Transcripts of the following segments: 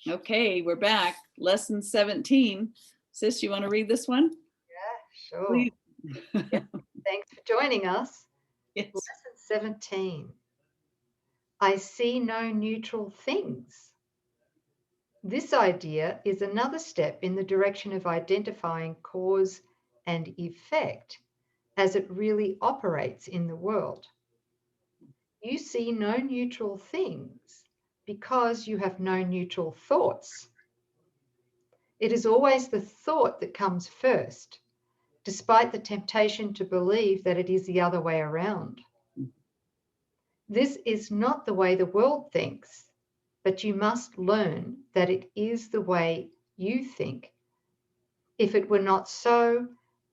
Okay, we're back. Lesson 17. Sis, you want to read this one? Yeah, sure. Please. Yep. Thanks for joining us. Yes. Lesson 17. I see no neutral things. This idea is another step in the direction of identifying cause and effect as it really operates in the world. You see no neutral things because you have no neutral thoughts. It is always the thought that comes first, despite the temptation to believe that it is the other way around. This is not the way the world thinks, but you must learn that it is the way you think. If it were not so,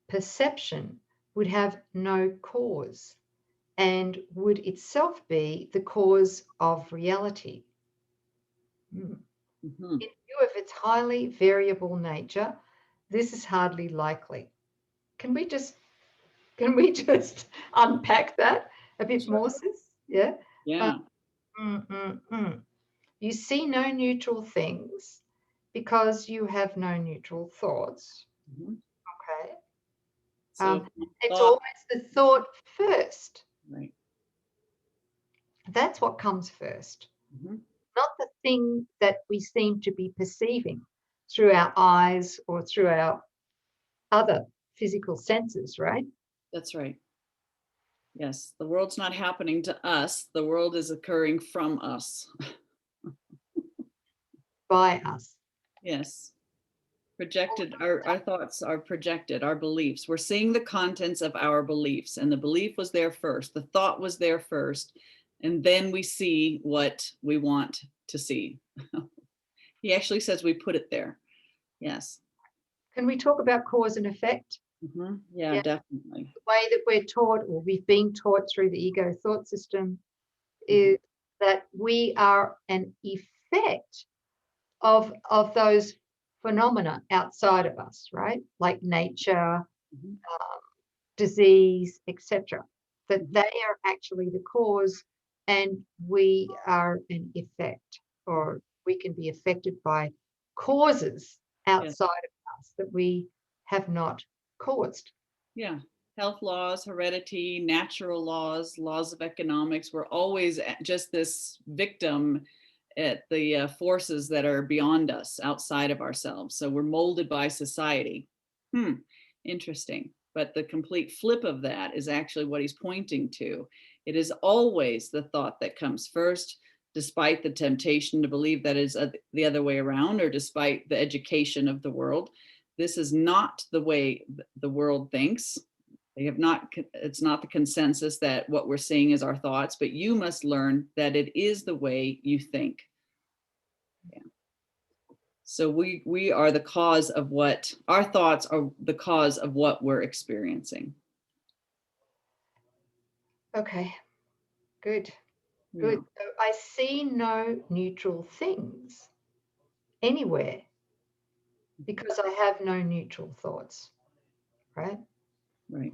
perception would have no cause and would itself be the cause of reality. Mm-hmm. In view of its highly variable nature, this is hardly likely. Can we just unpack that a bit more, sis? Yeah. Yeah. You see no neutral things because you have no neutral thoughts. Mm-hmm. Okay. So It's thought, always the thought first. right. That's what comes first, Mm-hmm. not the thing that we seem to be perceiving through our eyes or through our other physical senses, right? That's right. Yes, the world's not happening to us. The world is occurring from us. By us. Yes. Projected, our thoughts are projected, our beliefs. We're seeing the contents of our beliefs, and the belief was there first. The thought was there first, and then we see what we want to see. He actually says we put it there. Yes. Can we talk about cause and effect? Mm-hmm. Yeah, Yeah. definitely. The way that we're taught, or we've been taught through the ego thought system, Mm-hmm. is that we are an effect of those phenomena outside of us, right? Like nature, Mm-hmm. disease, etc. That Mm-hmm. they are actually the cause, and we are an effect, or we can be affected by causes Yes. outside of us that we have not caused. Yeah. Health laws, heredity, natural laws, laws of economics. We're always just this victim at the forces that are beyond us, outside of ourselves. So we're molded by society. Interesting. But the complete flip of that is actually what he's pointing to. It is always the thought that comes first, despite the temptation to believe that is the other way around, or despite the education of the world. This is not the way the world thinks. They have not, it's not the consensus that what we're seeing is our thoughts, but you must learn that it is the way you think. Yeah. So we are the cause of what, our thoughts are the cause of what we're experiencing. Okay, good, Yeah. good. So I see no neutral things anywhere because I have no neutral thoughts, right? Right.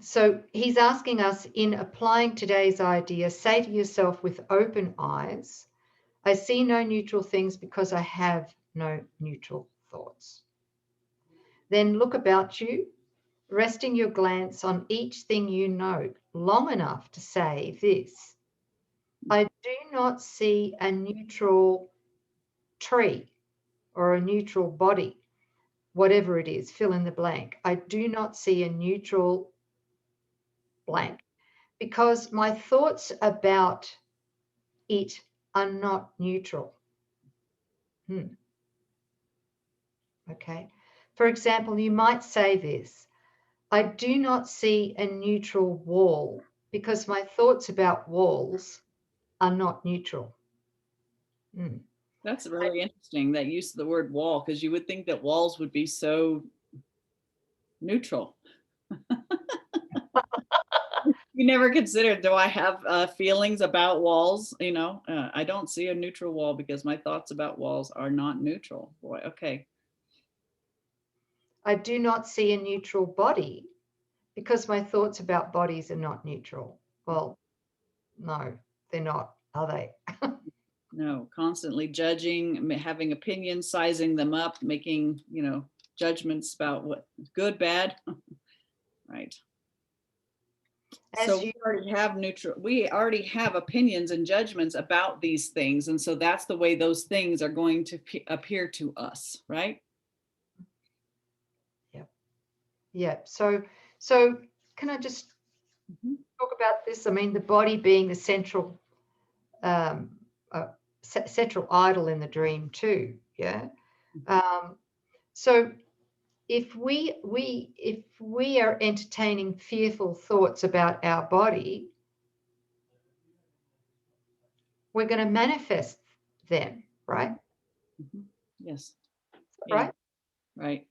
So he's asking us, in applying today's idea, say to yourself with open eyes, I see no neutral things because I have no neutral thoughts. Then look about you, resting your glance on each thing you note long enough to say this: I do not see a neutral tree or a neutral body, whatever it is, fill in the blank. I do not see a neutral blank because my thoughts about it are not neutral. Okay. For example, you might say this: I do not see a neutral wall because my thoughts about walls are not neutral. That's really interesting, that use of the word wall, because you would think that walls would be so neutral. You never considered, do I have feelings about walls? I don't see a neutral wall because my thoughts about walls are not neutral. Boy, okay. I do not see a neutral body because my thoughts about bodies are not neutral. Well, no, they're not, are they? No, constantly judging, having opinions, sizing them up, making, judgments about what good, bad. Right. So As you we already have opinions and judgments about these things. And so that's the way those things are going to appear to us, right? Yeah. So can I just Mhm. talk about this? I mean, the body being the central um, central idol in the dream too. Yeah. Um, so if we are entertaining fearful thoughts about our body, we're going to manifest them, right? Mhm. Yes. Yeah. Right? Right.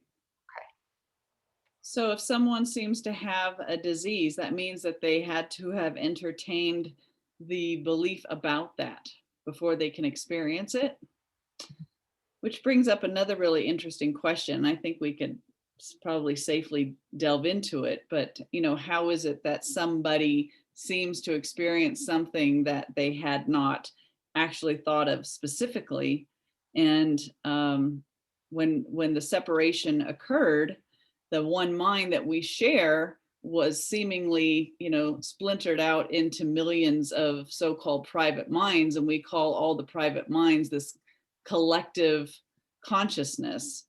So if someone seems to have a disease, that means that they had to have entertained the belief about that before they can experience it, which brings up another really interesting question. I think we could probably safely delve into it, but how is it that somebody seems to experience something that they had not actually thought of specifically? And when the separation occurred, the one mind that we share was seemingly, splintered out into millions of so-called private minds, and we call all the private minds this collective consciousness.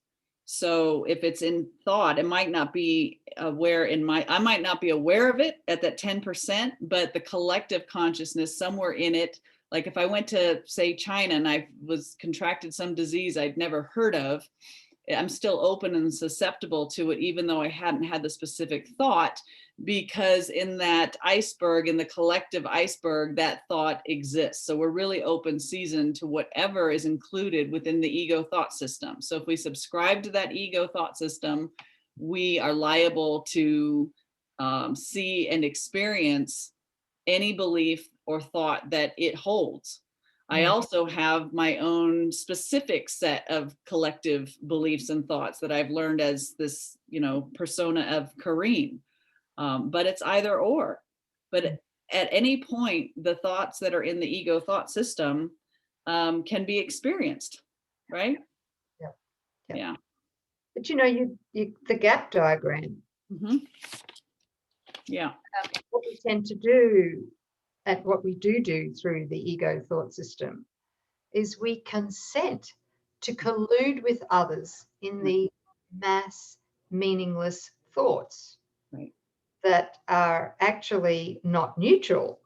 So if it's in thought, it might not be aware I might not be aware of it at that 10%, but the collective consciousness somewhere in it, like if I went to say China and I was contracted some disease I'd never heard of, I'm still open and susceptible to it, even though I hadn't had the specific thought, because in that iceberg, in the collective iceberg, that thought exists. So we're really open season to whatever is included within the ego thought system. So if we subscribe to that ego thought system, we are liable to see and experience any belief or thought that it holds. I Mm. also have my own specific set of collective beliefs and thoughts that I've learned as this, persona of Coreen. But it's either or. But at any point, the thoughts that are in the ego thought system can be experienced, right? Yeah. Yeah. Yeah. But you the gap diagram, Hmm. Yeah. what we tend to do, and what we do through the ego thought system, is we consent to collude with others in Right. the mass meaningless thoughts Right. that are actually not neutral.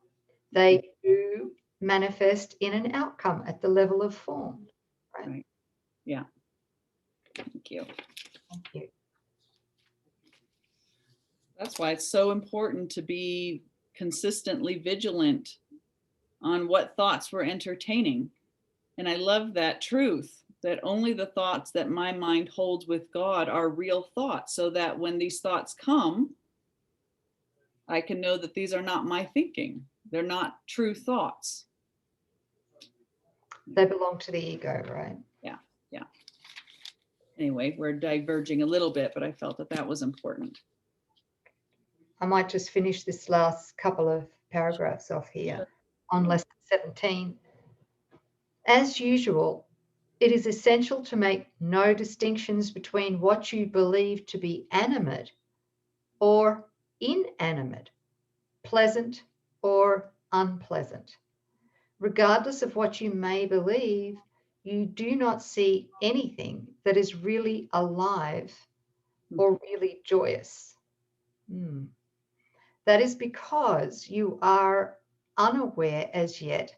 They do manifest in an outcome at the level of form. Right? Right. Yeah. Thank you. Thank you. That's why it's so important to be consistently vigilant on what thoughts we're entertaining. And I love that truth that only the thoughts that my mind holds with God are real thoughts, so that when these thoughts come, I can know that these are not my thinking. They're not true thoughts. They belong to the ego, right? Yeah. Yeah. Anyway, we're diverging a little bit, but I felt that that was important. I might just finish this last couple of paragraphs off here on lesson 17. As usual, it is essential to make no distinctions between what you believe to be animate or inanimate, pleasant or unpleasant. Regardless of what you may believe, you do not see anything that is really alive or really joyous. That is because you are unaware as yet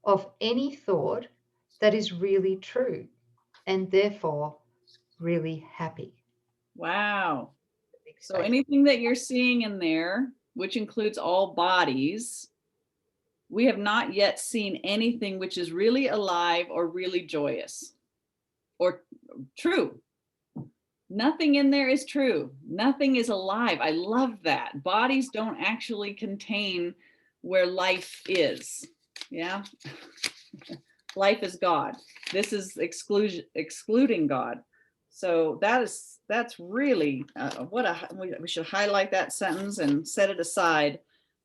of any thought that is really true and therefore really happy. Wow. Big So statement. anything that you're seeing in there, which includes all bodies, we have not yet seen anything which is really alive or really joyous or true. Nothing in there is true. Nothing is alive. I love that. Bodies don't actually contain where life is. Yeah. Life is God. This is excluding God. So that's really we should highlight that sentence and set it aside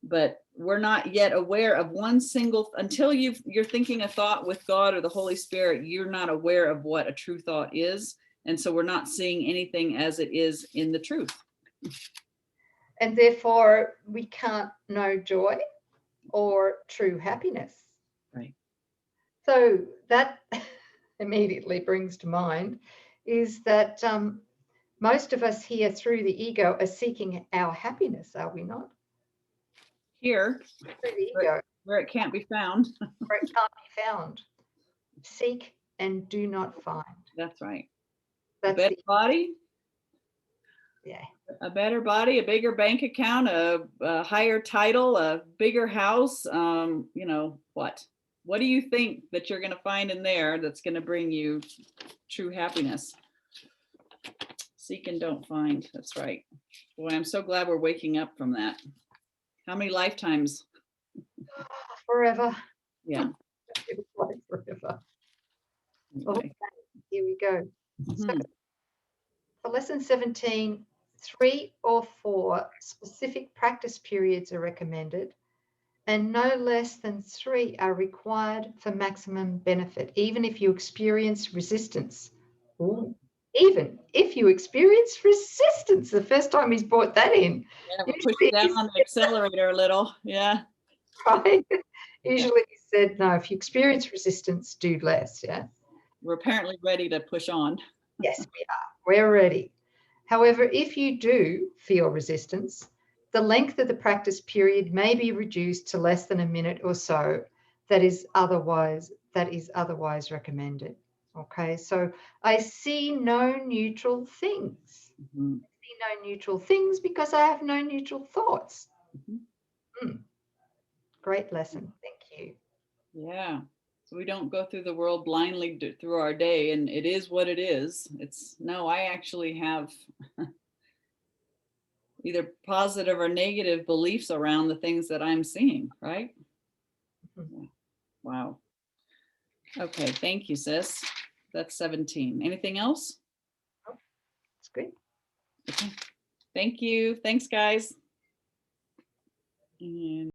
but we're not yet aware of one single, until you're thinking a thought with God or the Holy Spirit, you're not aware of what a true thought is. And so we're not seeing anything as it is in the truth. And therefore, we can't know joy or true happiness. Right. So that immediately brings to mind is that most of us here through the ego are seeking our happiness, are we not? Here, Through the ego, where it can't be found. where it can't be found. Seek and do not find. That's right. That's a better the body, yeah. a better body, a bigger bank account, a higher title, a bigger house. You know, what do you think that you're going to find in there that's going to bring you true happiness? Seek and don't find. That's right. Boy, I'm so glad we're waking up from that. How many lifetimes? Forever. Yeah. It was like forever. Anyway. Okay, here we go. So Mhm. for lesson 17, 3 or 4 specific practice periods are recommended, and no less than 3 are required for maximum benefit, even if you experience resistance. Ooh, even if you experience resistance, the first time he's brought that in. Yeah, we'll push Usually down he's on the accelerator a little. Yeah. right. Usually he said, no, if you experience resistance, do less. Yeah. We're apparently ready to push on. Yes, we are. We're ready. However, if you do feel resistance, the length of the practice period may be reduced to less than a minute or so. That is otherwise recommended. Okay, so I see no neutral things. Mhm. I see no neutral things because I have no neutral thoughts. Mhm. Great lesson. Thank you. Yeah. So we don't go through the world blindly through our day, and it is what it is. It's no, I actually have either positive or negative beliefs around the things that I'm seeing, right? Mhm. Yeah. Wow. Okay, thank you, sis. That's 17. Anything else? Oh, that's good. Okay. Thank you. Thanks, guys. And